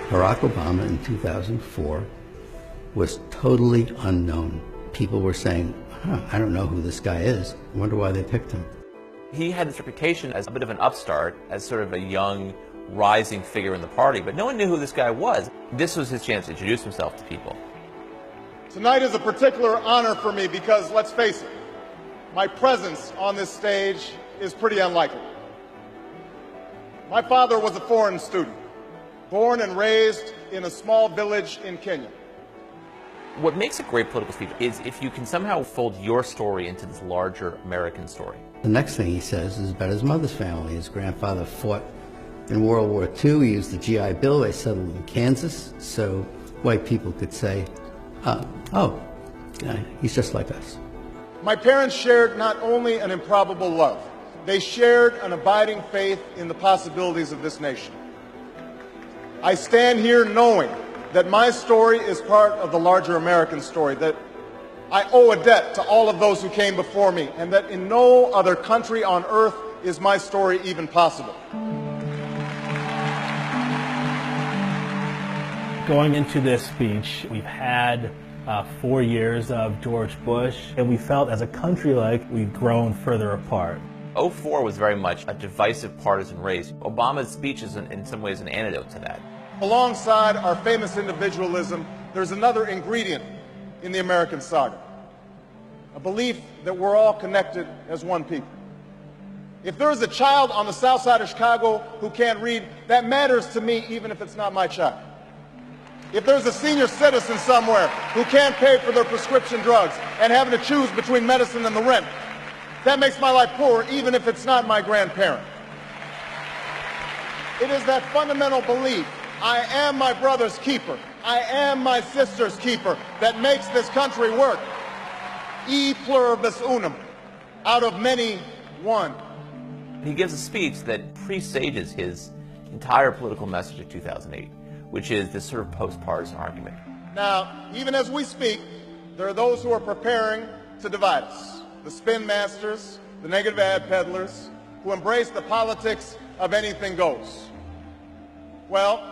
Barack Obama in 2004 was totally unknown. People were saying, I don't know who this guy is. I wonder why they picked him. He had this reputation as a bit of an upstart, as sort of a young, rising figure in the party, but no one knew who this guy was. This was his chance to introduce himself to people. Tonight is a particular honor for me because, let's face it, my presence on this stage is pretty unlikely. My father was a foreign student, born and raised in a small village in Kenya. What makes a great political speech is if you can somehow fold your story into this larger American story. The next thing he says is about his mother's family. His grandfather fought in World War II. He used the GI Bill. They settled in Kansas, so white people could say, he's just like us. My parents shared not only an improbable love, they shared an abiding faith in the possibilities of this nation. I stand here knowing that my story is part of the larger American story, that I owe a debt to all of those who came before me, and that in no other country on earth is my story even possible. Going into this speech, we've had 4 years of George Bush, and we felt as a country like we've grown further apart. 2004 was very much a divisive partisan race. Obama's speech is in some ways an antidote to that. Alongside our famous individualism, there's another ingredient in the American saga, a belief that we're all connected as one people. If there is a child on the south side of Chicago who can't read, that matters to me even if it's not my child. If there's a senior citizen somewhere who can't pay for their prescription drugs and having to choose between medicine and the rent, that makes my life poor even if it's not my grandparent. It is that fundamental belief, I am my brother's keeper, I am my sister's keeper, that makes this country work. E pluribus unum, out of many, one. He gives a speech that presages his entire political message of 2008, which is this sort of post-partisan argument. Now, even as we speak, there are those who are preparing to divide us. The spin masters, the negative ad peddlers, who embrace the politics of anything goes. Well,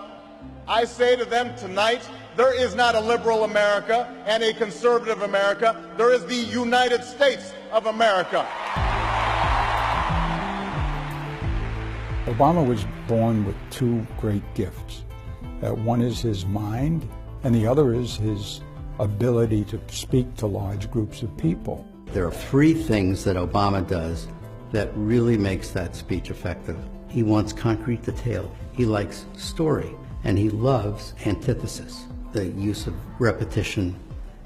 I say to them tonight, there is not a liberal America and a conservative America. There is the United States of America. Obama was born with two great gifts. One is his mind, and the other is his ability to speak to large groups of people. There are three things that Obama does that really makes that speech effective. He wants concrete detail. He likes story. And he loves antithesis, the use of repetition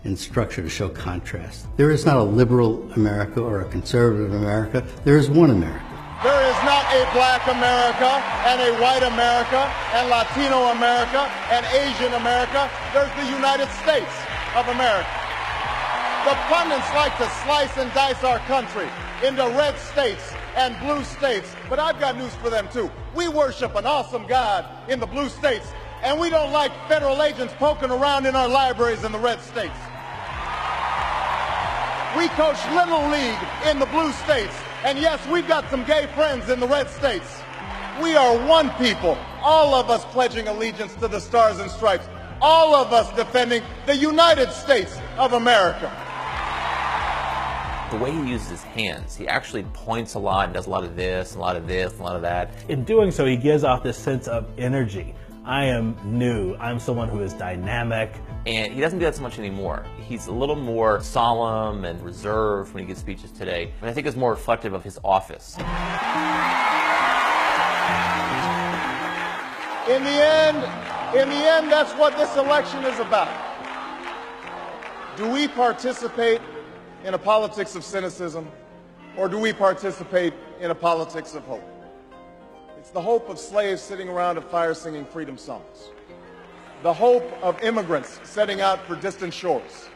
and structure to show contrast. There is not a liberal America or a conservative America. There is one America. There is not a black America and a white America and Latino America and Asian America. There's the United States of America. The pundits like to slice and dice our country into red states and blue states, but I've got news for them too. We worship an awesome God in the blue states, and we don't like federal agents poking around in our libraries in the red states. We coach Little League in the blue states, and yes, we've got some gay friends in the red states. We are one people, all of us pledging allegiance to the Stars and Stripes, all of us defending the United States of America. The way he uses his hands, he actually points a lot and does a lot of this, a lot of this, a lot of that. In doing so, he gives off this sense of energy. I am new. I'm someone who is dynamic. And he doesn't do that so much anymore. He's a little more solemn and reserved when he gives speeches today, and I think it's more reflective of his office. In the end, that's what this election is about. Do we participate in a politics of cynicism, or do we participate in a politics of hope? It's the hope of slaves sitting around a fire singing freedom songs. The hope of immigrants setting out for distant shores.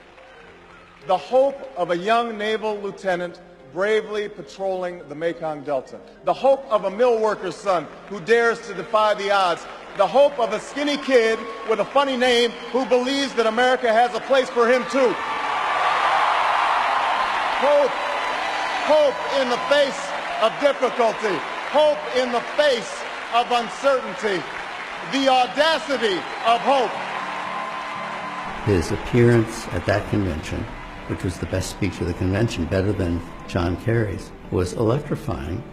The hope of a young naval lieutenant bravely patrolling the Mekong Delta. The hope of a mill worker's son who dares to defy the odds. The hope of a skinny kid with a funny name who believes that America has a place for him too. Hope in the face of difficulty. Hope in the face of uncertainty. the audacity of hope. His appearance at that convention, which was the best speech of the convention, better than John Kerry's, was electrifying,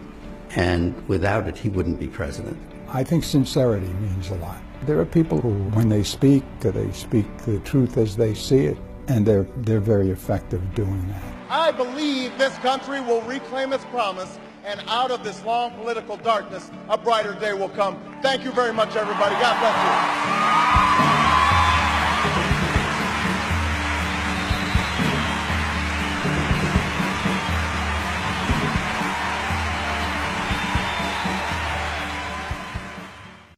and without it, he wouldn't be president. I think sincerity means a lot. There are people who, when they speak the truth as they see it, and they're very effective doing that. I believe this country will reclaim its promise, and out of this long political darkness, a brighter day will come. Thank you very much, everybody. God bless you.